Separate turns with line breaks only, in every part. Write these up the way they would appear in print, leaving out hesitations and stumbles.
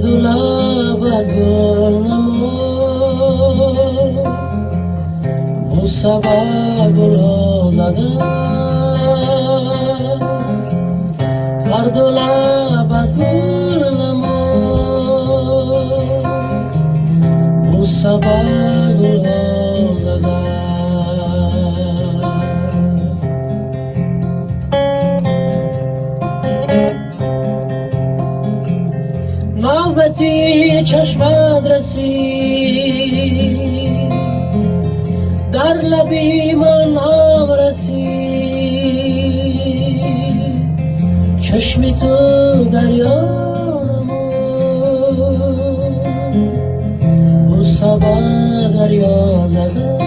دو لبت گل نمود بو سبا گل ها زدم هر دو لبت گل نمود بو سبا گل ها زدم نوبتی چشمت رسید در لبی من هم رسید چشمی تو دریا نمود بو سبا دریا زدم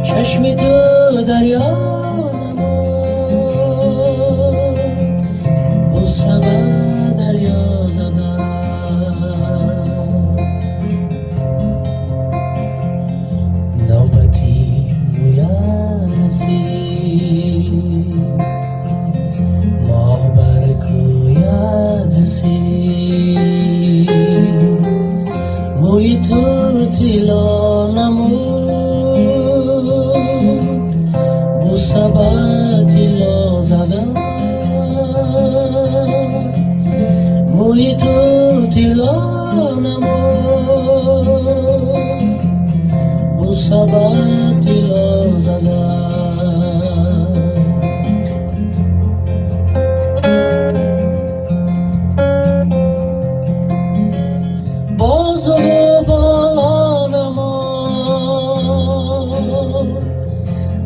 چشمی تو دریا موی تو تیلا نمود بو سبا تیلا زدم موی تو تیلا نمود بو سبا تیلا زدم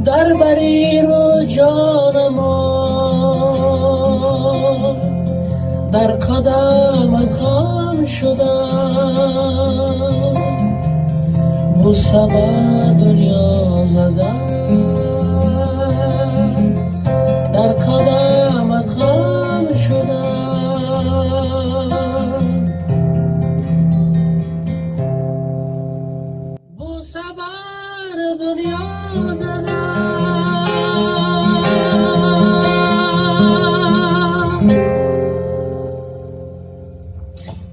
در بری رو جان ما در قدم کام شدم بو سبا دنیا زدم